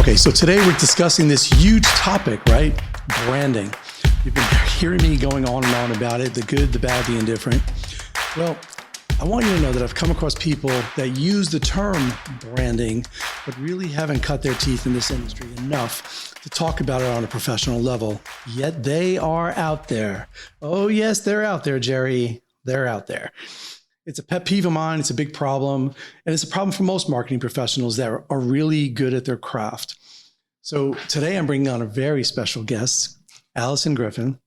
Okay, so today we're discussing this huge topic, right? Branding. You've been hearing me going on and on about it, the good, the bad, the indifferent. Well, I want you to know that I've come across people that use the term branding, but really haven't cut their teeth in this industry enough to talk about it on a professional level. Yet they are out there. Oh, yes, they're out there, Jerry. They're out there. It's a pet peeve of mine. It's a big problem. And it's a problem for most marketing professionals that are really good at their craft. So today I'm bringing on a very special guest, Alison Griffin.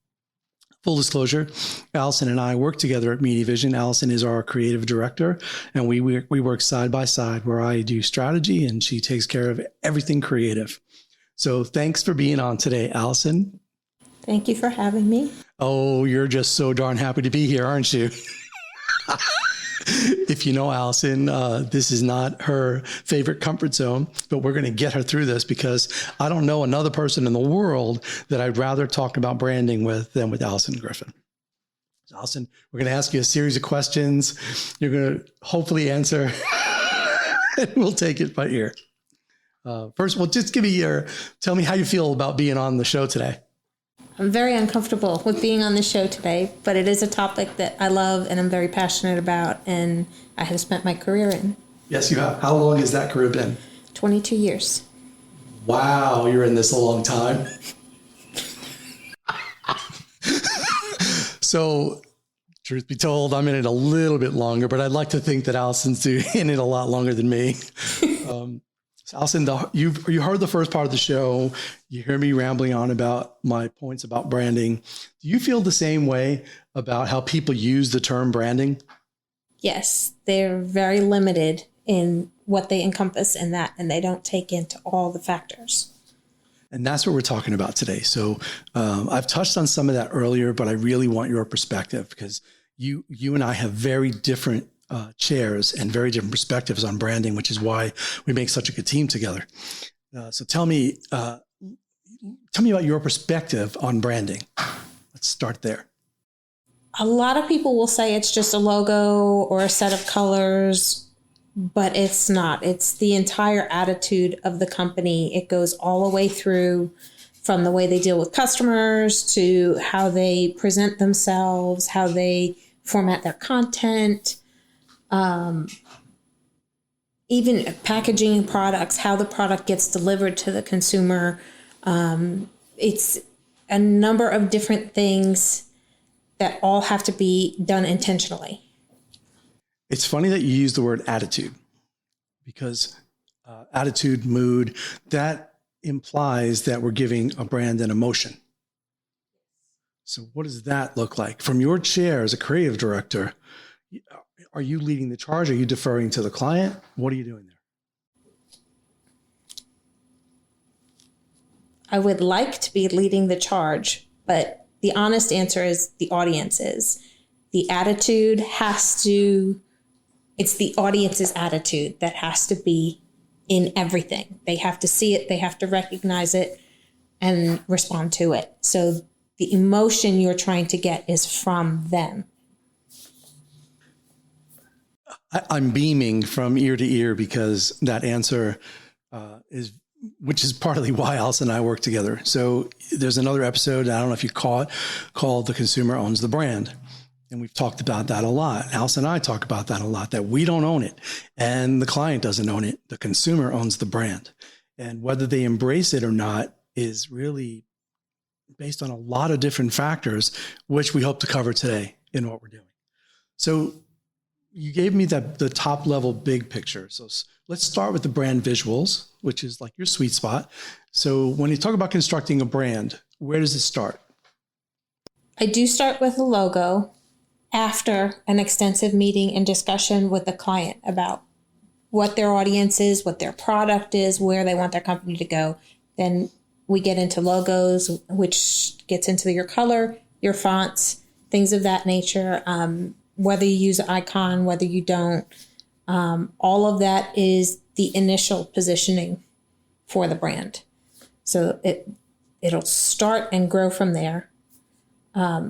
Full disclosure, Alison and I work together at Media Vision. Alison is our creative director, and we work side by side where I do strategy and she takes care of everything creative. So thanks for being on today, Alison. Thank you for having me. Oh, you're just so darn happy to be here, aren't you? If you know Alison, this is not her favorite comfort zone, but we're going to get her through this because I don't know another person in the world that I'd rather talk about branding with than with Alison Griffin. So Alison, we're going to ask you a series of questions. You're going to hopefully answer, and we'll take it by ear. First, well, just tell me how you feel about being on the show today. I'm very uncomfortable with being on the show today, but it is a topic that I love and I'm very passionate about, and I have spent my career in. Yes, you have. How long has that career been? 22 years. Wow, you're in this a long time. So, truth be told, I'm in it a little bit longer, but I'd like to think that Alison's in it a lot longer than me. Alison, you heard the first part of the show. You hear me rambling on about my points about branding. Do you feel the same way about how people use the term branding? Yes, they're very limited in what they encompass in that, and they don't take into all the factors. And that's what we're talking about today. So I've touched on some of that earlier, but I really want your perspective because you and I have very different chairs and very different perspectives on branding, which is why we make such a good team together. So tell me about your perspective on branding. Let's start there. A lot of people will say it's just a logo or a set of colors, but it's not. It's the entire attitude of the company. It goes all the way through from the way they deal with customers to how they present themselves, how they format their content, even packaging products, how the product gets delivered to the consumer. It's a number of different things that all have to be done intentionally. It's funny that you use the word attitude because attitude, mood, that implies that we're giving a brand an emotion. So what does that look like? From your chair as a creative director, are you leading the charge? Are you deferring to the client? What are you doing there? I would like to be leading the charge, but the honest answer is the audience is. The attitude it's the audience's attitude that has to be in everything. They have to see it, they have to recognize it and respond to it. So the emotion you're trying to get is from them. I'm beaming from ear to ear because that answer which is partly why Alison and I work together. So there's another episode, I don't know if you caught, called The Consumer Owns the Brand. And we've talked about that a lot. Alison and I talk about that a lot, that we don't own it and the client doesn't own it. The consumer owns the brand. And whether they embrace it or not is really based on a lot of different factors, which we hope to cover today in what we're doing. So you gave me the top level big picture. So let's start with the brand visuals, which is like your sweet spot. So when you talk about constructing a brand, where does it start? I do start with a logo after an extensive meeting and discussion with the client about what their audience is, what their product is, where they want their company to go. Then we get into logos, which gets into your color, your fonts, things of that nature. Whether you use an icon, whether you don't, all of that is the initial positioning for the brand. So it'll start and grow from there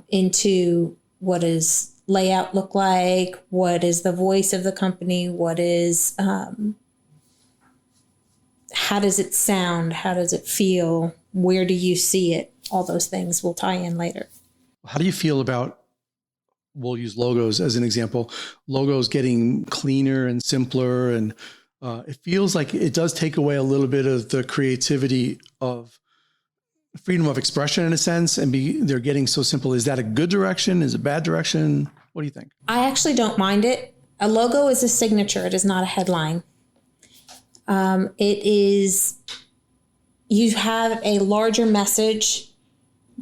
into what does layout look like, what is the voice of the company, what is how does it sound? How does it feel? Where do you see it? All those things will tie in later. How do you feel about, we'll use logos as an example, logos getting cleaner and simpler, and it feels like it does take away a little bit of the creativity of freedom of expression in a sense, and they're getting so simple. Is that a good direction? Is it a bad direction? What do you think? I actually don't mind it. A logo is a signature. It is not a headline. It is, you have a larger message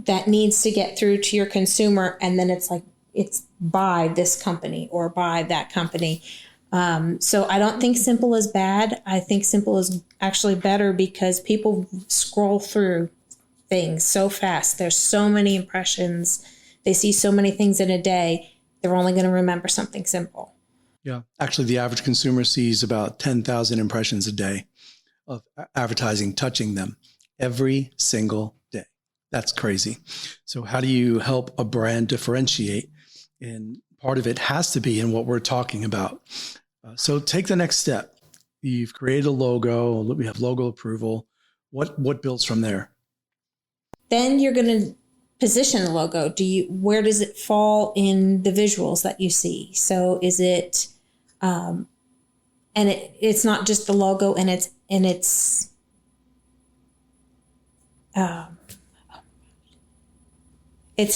that needs to get through to your consumer, and then it's like, it's by this company or by that company. So I don't think simple is bad. I think simple is actually better because people scroll through things so fast. There's so many impressions. They see so many things in a day. They're only going to remember something simple. Yeah. Actually, the average consumer sees about 10,000 impressions a day of advertising touching them every single day. That's crazy. So how do you help a brand differentiate? And part of it has to be in what we're talking about. So take the next step. You've created a logo. We have logo approval. What builds from there? Then you're going to position the logo. Where does it fall in the visuals that you see? So is it, and it's not just the logo and it's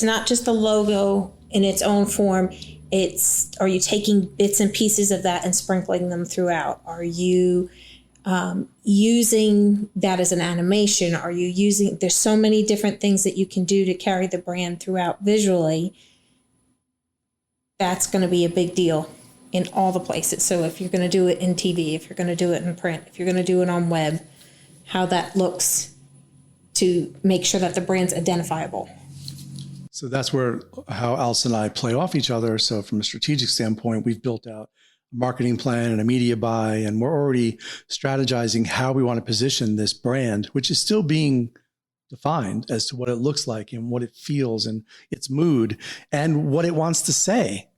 not just the logo in its own form. Are you taking bits and pieces of that and sprinkling them throughout? Are you using that as an animation? There's so many different things that you can do to carry the brand throughout visually. That's going to be a big deal in all the places. So if you're going to do it in TV, if you're going to do it in print, if you're going to do it on web, how that looks to make sure that the brand's identifiable. So that's how Alison and I play off each other. So from a strategic standpoint, we've built out a marketing plan and a media buy, and we're already strategizing how we want to position this brand, which is still being defined as to what it looks like and what it feels and its mood and what it wants to say.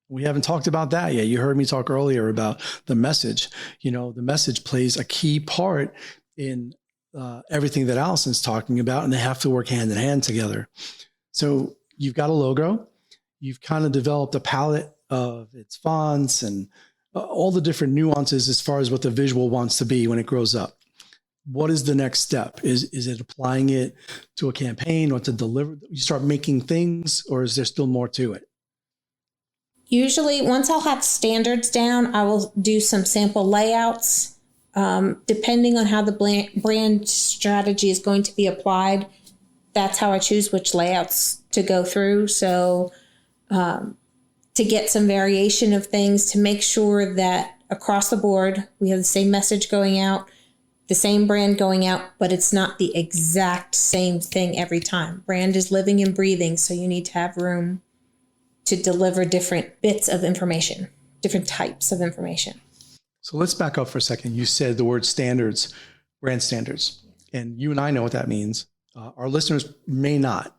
We haven't talked about that yet. You heard me talk earlier about the message. The message plays a key part in everything that Alison's talking about, and they have to work hand in hand together. So you've got a logo, you've kind of developed a palette of its fonts and all the different nuances as far as what the visual wants to be when it grows up. What is the next step? Is it applying it to a campaign or to deliver? You start making things, or is there still more to it? Usually, once I'll have standards down, I will do some sample layouts. Depending on how the brand strategy is going to be applied, that's how I choose which layouts to go through. So to get some variation of things, to make sure that across the board, we have the same message going out, the same brand going out, but it's not the exact same thing every time. Brand is living and breathing, so you need to have room to deliver different bits of information, different types of information. So let's back up for a second. You said the word standards, brand standards, and you and I know what that means. Our listeners may not.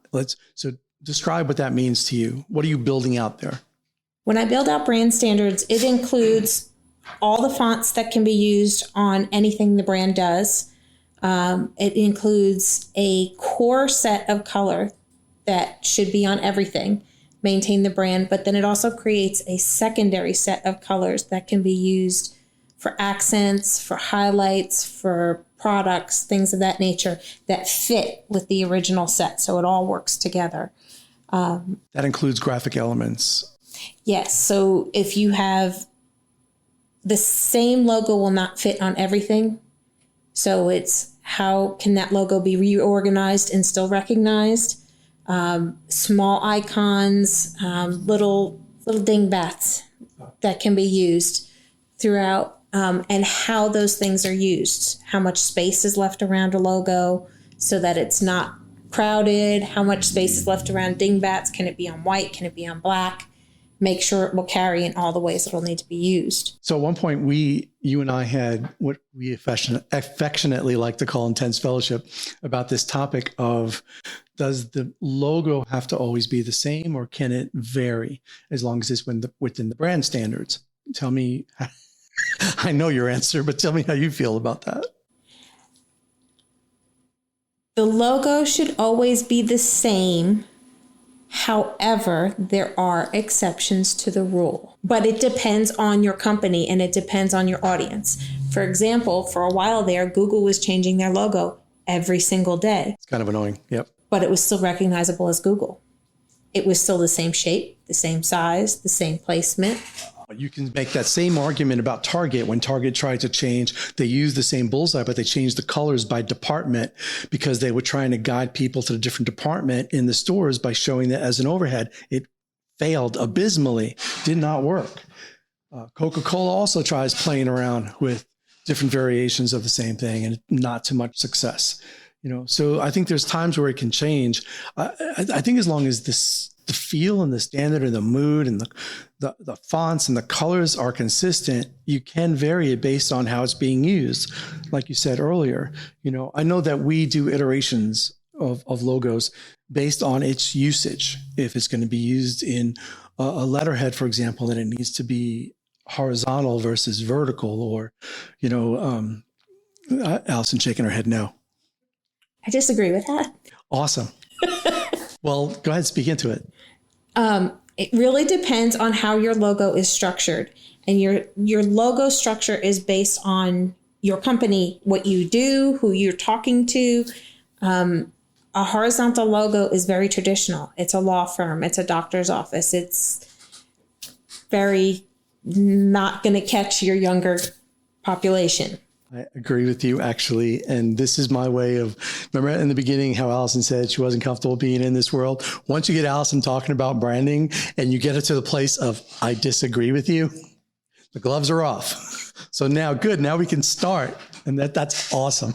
So describe what that means to you. What are you building out there? When I build out brand standards, it includes all the fonts that can be used on anything the brand does. It includes a core set of color that should be on everything, maintain the brand, but then it also creates a secondary set of colors that can be used for accents, for highlights, for products, things of that nature that fit with the original set. So it all works together. That includes graphic elements. Yes. So if you have the same logo will not fit on everything. So it's how can that logo be reorganized and still recognized? Small icons, little dingbats that can be used throughout, and how those things are used. How much space is left around a logo so that it's not crowded? How much space is left around dingbats? Can it be on white? Can it be on black? Make sure it will carry in all the ways it'll need to be used. So at one point, you and I had what we affectionately like to call intense fellowship about this topic of, does the logo have to always be the same, or can it vary as long as it's within the brand standards? Tell me, I know your answer, but tell me how you feel about that. The logo should always be the same. However, there are exceptions to the rule, but it depends on your company and it depends on your audience. For example, for a while there, Google was changing their logo every single day. It's kind of annoying. Yep. But it was still recognizable as Google. It was still the same shape, the same size, the same placement. You can make that same argument about Target. When Target tried to change, they used the same bullseye, but they changed the colors by department because they were trying to guide people to the different department in the stores by showing that as an overhead. It failed abysmally, did not work. Coca-Cola also tries playing around with different variations of the same thing and not too much success. So I think there's times where it can change. I think as long as the feel and the standard and the mood and the fonts and the colors are consistent, you can vary it based on how it's being used. Like you said earlier, I know that we do iterations of logos based on its usage. If it's going to be used in a letterhead, for example, then it needs to be horizontal versus vertical, or, Alison shaking her head no. I disagree with that. Awesome. Well, go ahead, speak into it. It really depends on how your logo is structured. And your logo structure is based on your company, what you do, who you're talking to. A horizontal logo is very traditional. It's a law firm. It's a doctor's office. It's very not going to catch your younger population. I agree with you, actually. And this is my way of, remember in the beginning how Alison said she wasn't comfortable being in this world? Once you get Alison talking about branding and you get it to the place of, I disagree with you, the gloves are off. So now, good. Now we can start. And that's awesome.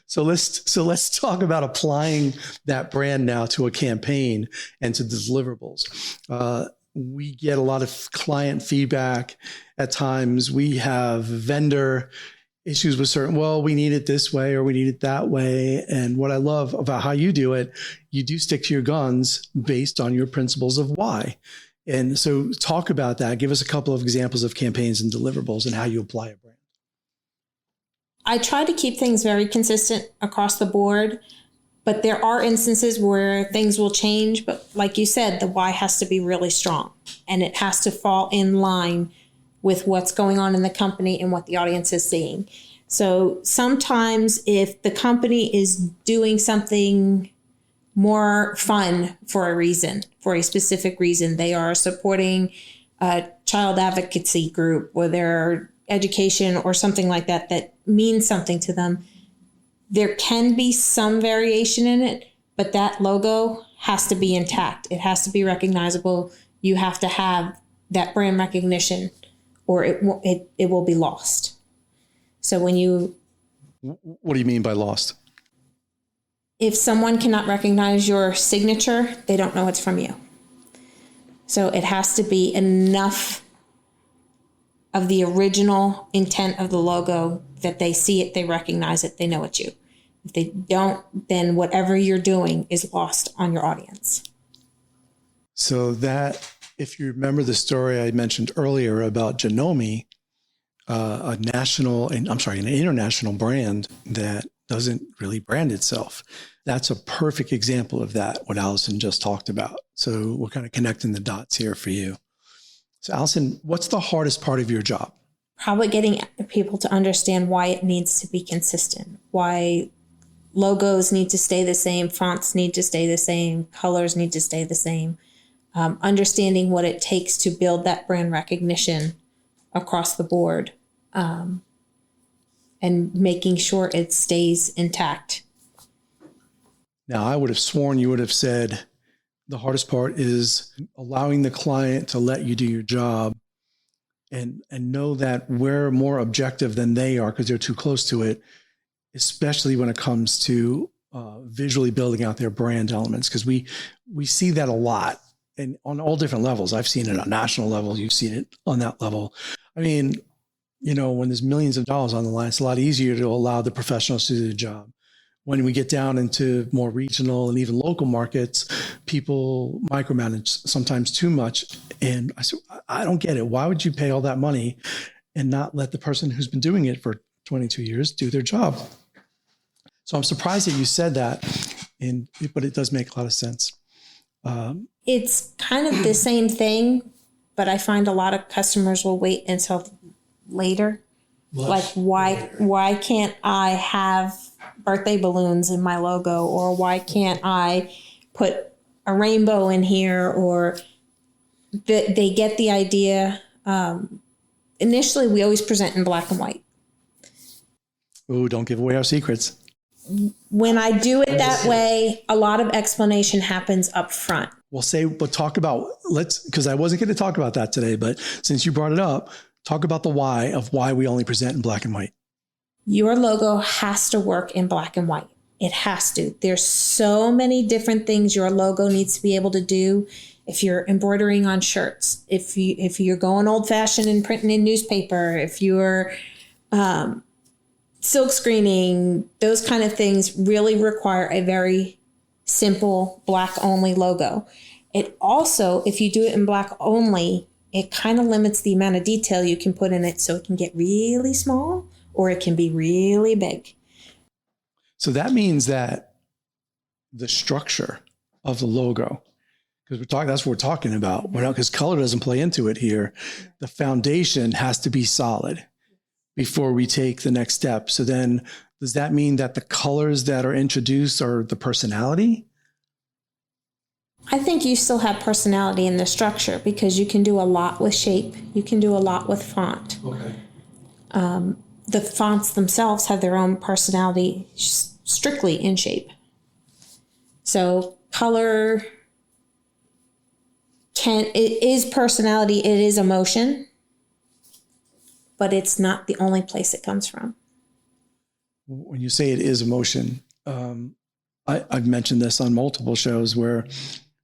So let's talk about applying that brand now to a campaign and to the deliverables. We get a lot of client feedback. At times we have vendor issues with certain, we need it this way or we need it that way. And what I love about how you do it, you do stick to your guns based on your principles of why. And so talk about that. Give us a couple of examples of campaigns and deliverables and how you apply a brand. I try to keep things very consistent across the board. But there are instances where things will change. But like you said, the why has to be really strong and it has to fall in line with what's going on in the company and what the audience is seeing. So sometimes if the company is doing something more fun for a reason, for a specific reason, they are supporting a child advocacy group or their education or something like that, that means something to them. There can be some variation in it, but that logo has to be intact. It has to be recognizable. You have to have that brand recognition or it will be lost. So when you... What do you mean by lost? If someone cannot recognize your signature, they don't know it's from you. So it has to be enough of the original intent of the logo that they see it, they recognize it, they know it's you. If they don't, then whatever you're doing is lost on your audience. So that, if you remember the story I mentioned earlier about Janome, an international brand that doesn't really brand itself. That's a perfect example of that, what Alison just talked about. So we're kind of connecting the dots here for you. So Alison, what's the hardest part of your job? Probably getting people to understand why it needs to be consistent, why logos need to stay the same, fonts need to stay the same, colors need to stay the same, understanding what it takes to build that brand recognition across the board, and making sure it stays intact. Now, I would have sworn you would have said the hardest part is allowing the client to let you do your job and know that we're more objective than they are because they're too close to it, especially when it comes to visually building out their brand elements, because we see that a lot and on all different levels. I've seen it on a national level. You've seen it on that level. I mean, when there's millions of dollars on the line, it's a lot easier to allow the professionals to do the job. When we get down into more regional and even local markets, people micromanage sometimes too much. And I said, I don't get it. Why would you pay all that money and not let the person who's been doing it for 22 years do their job? So I'm surprised that you said that, but it does make a lot of sense. It's kind of the same thing, but I find a lot of customers will wait until later. Like, why can't I have birthday balloons in my logo? Or why can't I put a rainbow in here? Or they get the idea. Initially, we always present in black and white. Oh, don't give away our secrets. When I do it that way, a lot of explanation happens up front. Talk about, because I wasn't going to talk about that today, but since you brought it up, talk about the why of why we only present in black and white. Your logo has to work in black and white. It has to. There's so many different things your logo needs to be able to do. If you're embroidering on shirts, if you're going old fashioned and printing in newspaper, if you're silk screening, those kind of things really require a very simple black only logo. It also, if you do it in black only, it kind of limits the amount of detail you can put in it, so it can get really small or it can be really big. So that means that the structure of the logo, because that's what we're talking about, because color doesn't play into it here. The foundation has to be solid before we take the next step. So then does that mean that the colors that are introduced are the personality? I think you still have personality in the structure because you can do a lot with shape. You can do a lot with font. Okay. The fonts themselves have their own personality strictly in shape. So color it is personality, it is emotion, but it's not the only place it comes from. When you say it is emotion, I've mentioned this on multiple shows where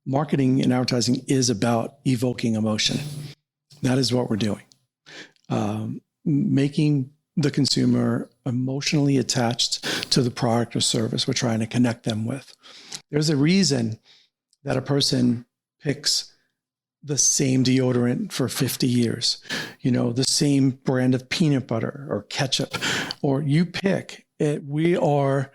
marketing and advertising is about evoking emotion. That is what we're doing. Making the consumer emotionally attached to the product or service we're trying to connect them with. There's a reason that a person picks the same deodorant for 50 years, the same brand of peanut butter or ketchup, or you pick it. We are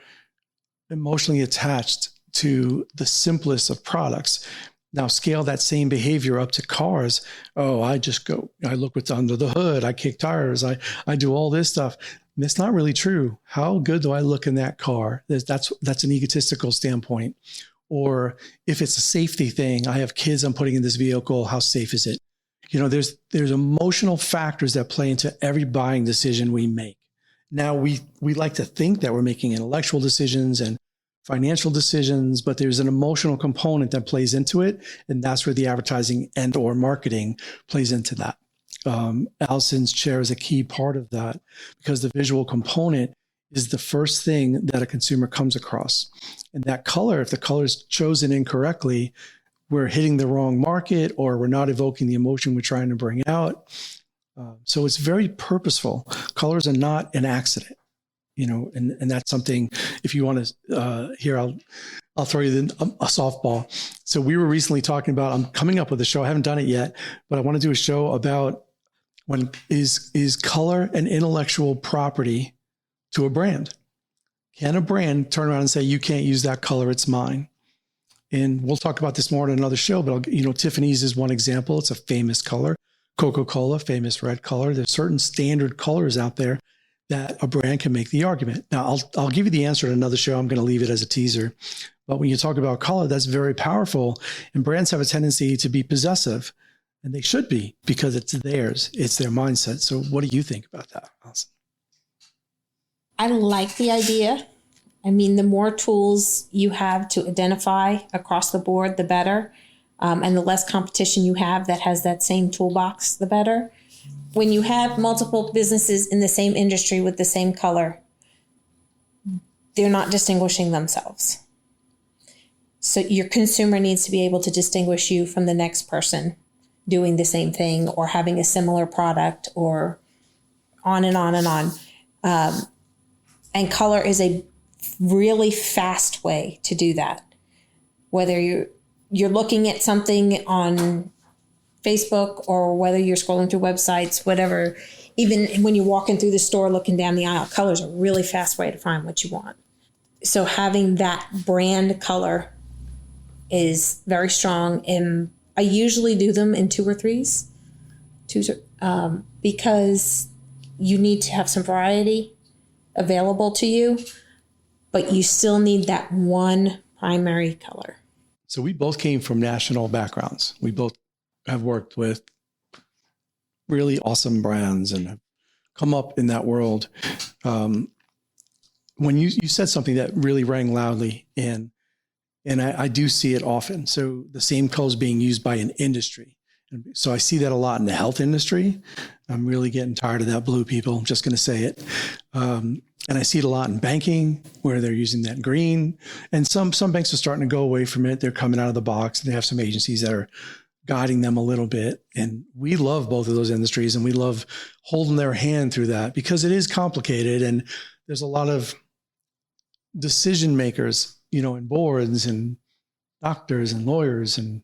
emotionally attached to the simplest of products. Now scale that same behavior up to cars. Oh, I look what's under the hood. I kick tires. I do all this stuff. And it's not really true. How good do I look in that car? That's an egotistical standpoint. Or if it's a safety thing, I have kids I'm putting in this vehicle. How safe is it? There's emotional factors that play into every buying decision we make. Now we like to think that we're making intellectual decisions and financial decisions, but there's an emotional component that plays into it. And that's where the advertising and or marketing plays into that. Alison's chair is a key part of that because the visual component is the first thing that a consumer comes across. And that color, if the color is chosen incorrectly, we're hitting the wrong market or we're not evoking the emotion we're trying to bring out. So it's very purposeful. Colors are not an accident. And that's something, if you want to here, I'll throw you a softball. So we were recently talking about, I'm coming up with a show. I haven't done it yet, but I want to do a show about when is color an intellectual property to a brand? Can a brand turn around and say, you can't use that color, it's mine? And we'll talk about this more in another show, but Tiffany's is one example. It's a famous color. Coca-Cola, famous red color. There's certain standard colors out there that a brand can make the argument. Now, I'll give you the answer in another show. I'm going to leave it as a teaser. But when you talk about color, that's very powerful. And brands have a tendency to be possessive, and they should be because it's theirs. It's their mindset. So what do you think about that, Alison? I like the idea. I mean, the more tools you have to identify across the board, the better. And the less competition you have that has that same toolbox, the better. When you have multiple businesses in the same industry with the same color, they're not distinguishing themselves. So your consumer needs to be able to distinguish you from the next person doing the same thing or having a similar product or on and on and on. And color is a really fast way to do that. Whether you're looking at something on Facebook or whether you're scrolling through websites, whatever, even when you're walking through the store looking down the aisle, color is a really fast way to find what you want. So having that brand color is very strong. And I usually do them in 2 or 3s, because you need to have some variety available to you, but you still need that one primary color. So we both came from national backgrounds. We both have worked with really awesome brands and have come up in that world. When you said something that really rang loudly, and I do see it often. So the same colors being used by an industry. And so I see that a lot in the health industry. I'm really getting tired of that blue, people. I'm just going to say it. And I see it a lot in banking where they're using that green. And some banks are starting to go away from it. They're coming out of the box. They have some agencies that are guiding them a little bit. And we love both of those industries, and we love holding their hand through that because it is complicated. And there's a lot of decision makers, in boards and doctors and lawyers and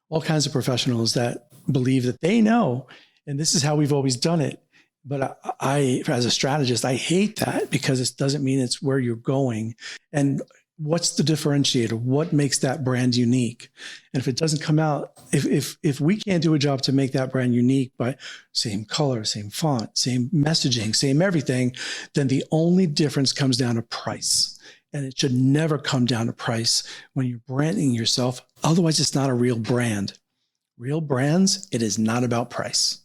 all kinds of professionals that believe that they know, and this is how we've always done it. But I, as a strategist, I hate that because it doesn't mean it's where you're going. And what's the differentiator? What makes that brand unique? And if it doesn't come out, if we can't do a job to make that brand unique by same color, same font, same messaging, same everything, then the only difference comes down to price. And it should never come down to price when you're branding yourself. Otherwise, it's not a real brand. Real brands, it is not about price.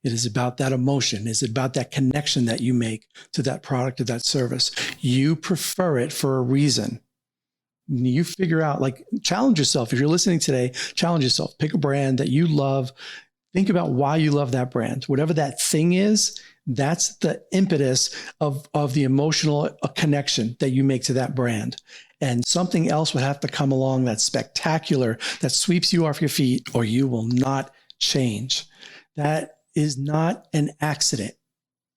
It is about that emotion. It's about that connection that you make to that product or that service. You prefer it for a reason. You figure out, challenge yourself. If you're listening today, challenge yourself. Pick a brand that you love. Think about why you love that brand. Whatever that thing is, that's the impetus of the emotional connection that you make to that brand. And something else would have to come along that's spectacular, that sweeps you off your feet, or you will not change. That is not an accident.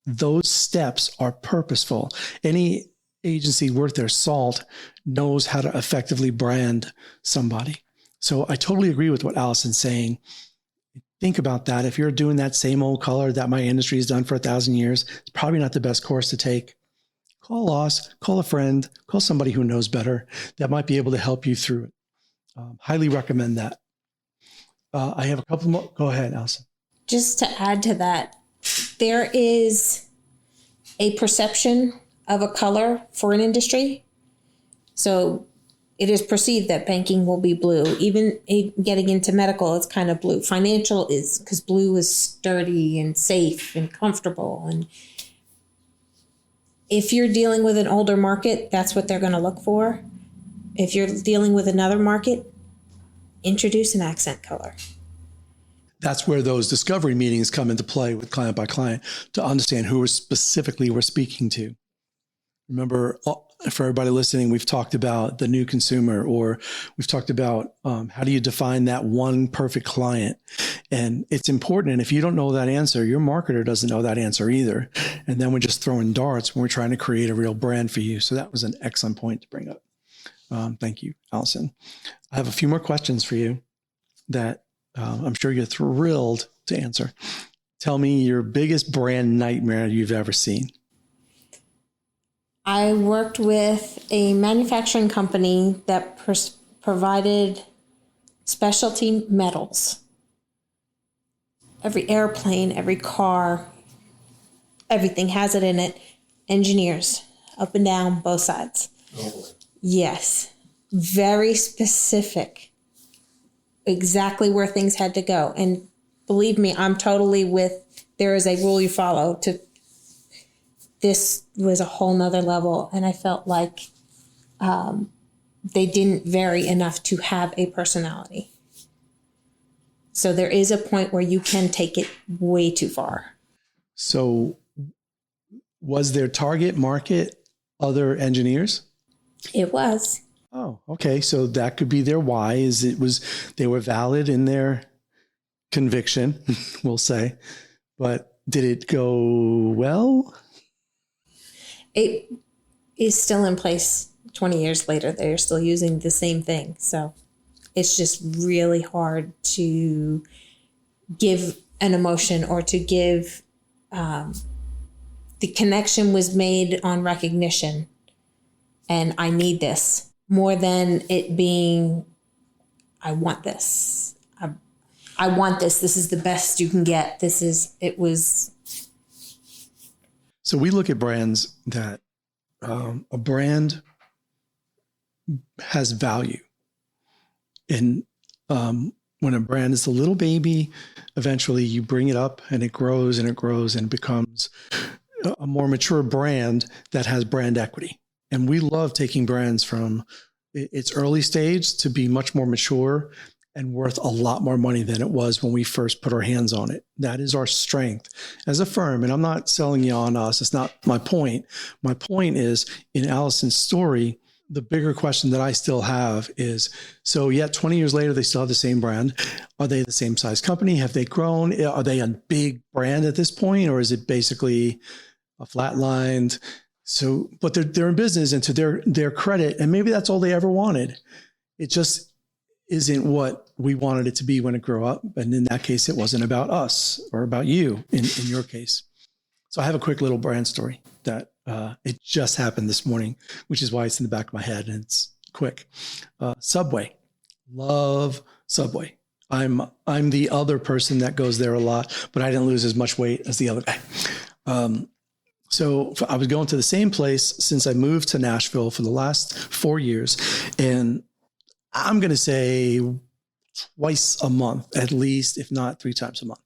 Those steps are purposeful. Any agency worth their salt knows how to effectively brand somebody. So I totally agree with what Alison's saying. Think about that. If you're doing that same old color that my industry has done for 1,000 years, it's probably not the best course to take. Call us, call a friend, call somebody who knows better that might be able to help you through it. Highly recommend that. I have a couple more. Go ahead, Alison. Just to add to that, there is a perception of a color for an industry. So it is perceived that banking will be blue. Even getting into medical, it's kind of blue. Financial is, because blue is sturdy and safe and comfortable. And if you're dealing with an older market, that's what they're going to look for. If you're dealing with another market, introduce an accent color. That's where those discovery meetings come into play with client by client to understand who specifically we're speaking to. Remember, for everybody listening, we've talked about the new consumer, or we've talked about how do you define that one perfect client? And it's important. And if you don't know that answer, your marketer doesn't know that answer either. And then we're just throwing darts when we're trying to create a real brand for you. So that was an excellent point to bring up. Thank you, Alison. I have a few more questions for you that I'm sure you're thrilled to answer. Tell me your biggest brand nightmare you've ever seen. I worked with a manufacturing company that provided specialty metals. Every airplane, every car, everything has it in it. Engineers, up and down, both sides. Oh. Yes. Very specific. Exactly where things had to go. And believe me, I'm totally with, there is a rule you follow. This was a whole nother level. And I felt like they didn't vary enough to have a personality. So there is a point where you can take it way too far. So was their target market other engineers? It was. Oh, okay. So that could be their why, is they were valid in their conviction, we'll say. But did it go well? It is still in place 20 years later. They're still using the same thing. So it's just really hard to give an emotion or to give, the connection was made on recognition. and I need this more than it being, I want this. I want this. This is the best you can get. So we look at brands that a brand has value. And when a brand is a little baby, eventually you bring it up and it grows and it grows and becomes a more mature brand that has brand equity. And we love taking brands from its early stage to be much more mature and worth a lot more money than it was when we first put our hands on it. That is our strength as a firm. And I'm not selling you on us. It's not my point. My point is, in Alison's story, the bigger question that I still have is, so yet 20 years later, they still have the same brand. Are they the same size company? Have they grown? Are they a big brand at this point? Or is it basically a flatlined? So, but they're in business, and to their credit, and maybe that's all they ever wanted. It just isn't what we wanted it to be when it grew up. And in that case, it wasn't about us or about you in your case. So I have a quick little brand story that it just happened this morning, which is why it's in the back of my head, and it's quick. Subway. Love Subway. I'm the other person that goes there a lot, but I didn't lose as much weight as the other guy. So I was going to the same place since I moved to Nashville for the last 4 years. And I'm going to say twice a month, at least, if not 3 times a month,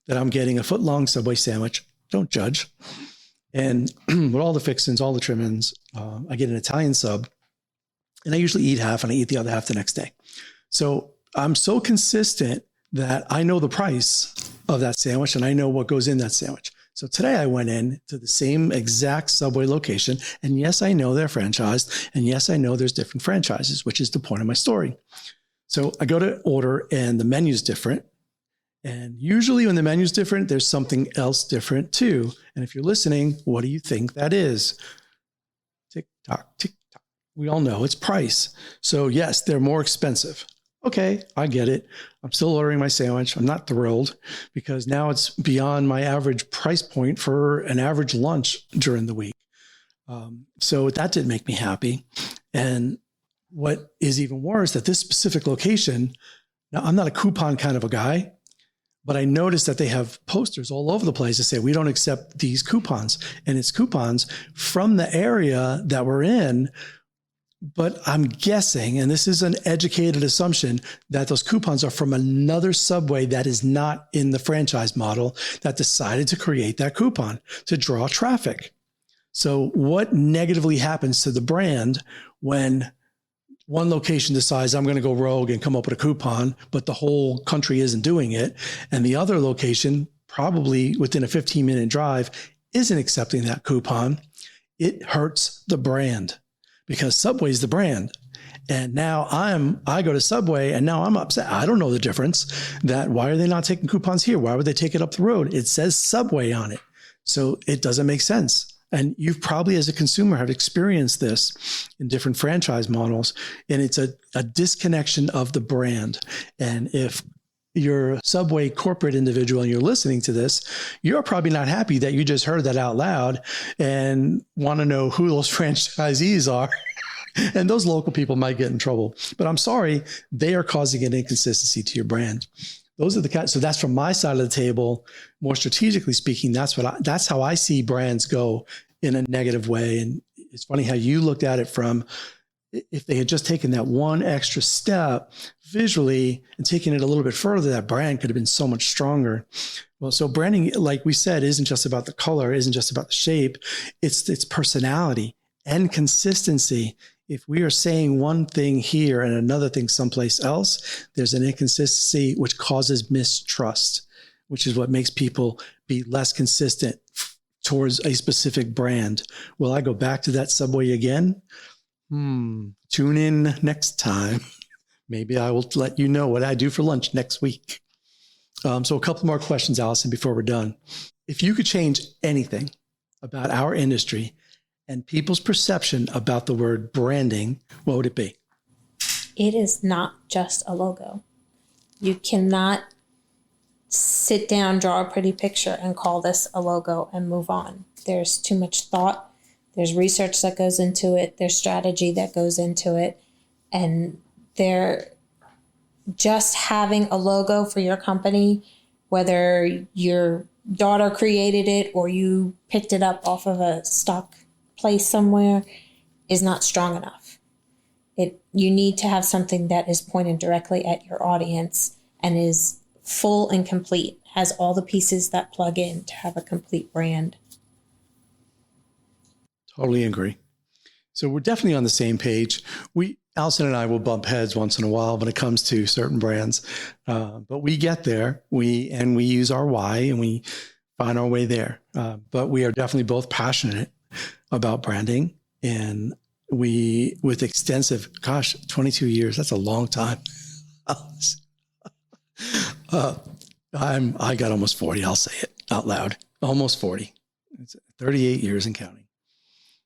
that I'm getting a foot-long Subway sandwich. Don't judge. And with all the fixings, all the trimmings, I get an Italian sub, and I usually eat half and I eat the other half the next day. So I'm so consistent that I know the price of that sandwich and I know what goes in that sandwich. So today I went in to the same exact Subway location. And yes, I know they're franchised. And yes, I know there's different franchises, which is the point of my story. So I go to order and the menu's different. And usually when the menu's different, there's something else different too. And if you're listening, what do you think that is? Tick tock, tick tock. We all know it's price. So yes, they're more expensive. Okay, I get it. I'm still ordering my sandwich. I'm not thrilled because now it's beyond my average price point for an average lunch during the week. So that didn't make me happy. And what is even worse, at this specific location, now I'm not a coupon kind of a guy, but I noticed that they have posters all over the place that say, we don't accept these coupons. And it's coupons from the area that we're in. But I'm guessing, and this is an educated assumption, that those coupons are from another Subway that is not in the franchise model that decided to create that coupon to draw traffic. So what negatively happens to the brand when one location decides I'm going to go rogue and come up with a coupon, but the whole country isn't doing it, and the other location, probably within a 15-minute drive, isn't accepting that coupon? It hurts the brand. Because Subway's the brand. And now I go to Subway and now I'm upset. I don't know the difference. Why are they not taking coupons here? Why would they take it up the road? It says Subway on it. So it doesn't make sense. And you've probably as a consumer have experienced this in different franchise models. And it's a disconnection of the brand. And if you're a Subway corporate individual and you're listening to this, you're probably not happy that you just heard that out loud and want to know who those franchisees are. And those local people might get in trouble. But I'm sorry, they are causing an inconsistency to your brand. Those are the kind. So that's from my side of the table. More strategically speaking, that's how I see brands go in a negative way. And it's funny how you looked at it from, if they had just taken that one extra step visually and taken it a little bit further, that brand could have been so much stronger. Well, so branding, like we said, isn't just about the color, isn't just about the shape. It's its personality and consistency. If we are saying one thing here and another thing someplace else, there's an inconsistency which causes mistrust, which is what makes people be less consistent towards a specific brand. Will I go back to that Subway again? Tune in next time. Maybe I will let you know what I do for lunch next week. So a couple more questions, Alison, before we're done. If you could change anything about our industry and people's perception about the word branding, what would it be? It is not just a logo. You cannot sit down, draw a pretty picture, and call this a logo and move on. There's too much thought. There's research that goes into it. There's strategy that goes into it. And they're just having a logo for your company, whether your daughter created it or you picked it up off of a stock place somewhere, is not strong enough. You need to have something that is pointed directly at your audience and is full and complete, has all the pieces that plug in to have a complete brand. Totally agree. So we're definitely on the same page. Alison and I will bump heads once in a while when it comes to certain brands, but we get there. We use our why and we find our way there. But we are definitely both passionate about branding, and with extensive, 22 years. That's a long time. I got almost 40. I'll say it out loud. Almost 40. It's 38 years and counting.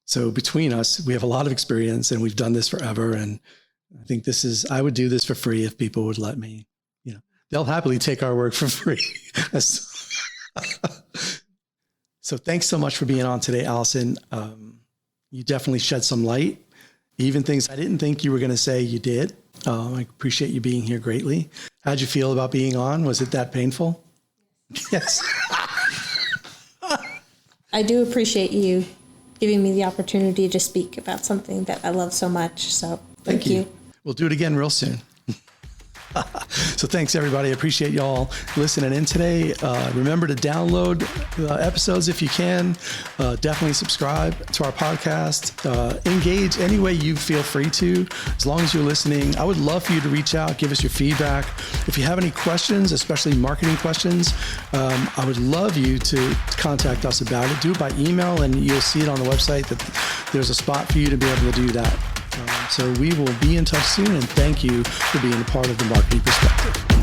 So between us, we have a lot of experience and we've done this forever. And I think I would do this for free if people would let me, they'll happily take our work for free. So thanks so much for being on today, Alison. You definitely shed some light, even things I didn't think you were going to say, you did. I appreciate you being here greatly. How'd you feel about being on? Was it that painful? Yes. I do appreciate you giving me the opportunity to speak about something that I love so much. So thank you. We'll do it again real soon. So thanks, everybody. I appreciate y'all listening in today. Remember to download episodes if you can. Definitely subscribe to our podcast. Engage any way you feel free to, as long as you're listening. I would love for you to reach out, give us your feedback. If you have any questions, especially marketing questions, I would love you to contact us about it. Do it by email, and you'll see it on the website that there's a spot for you to be able to do that. So we will be in touch soon, and thank you for being a part of the Marketing Perspective.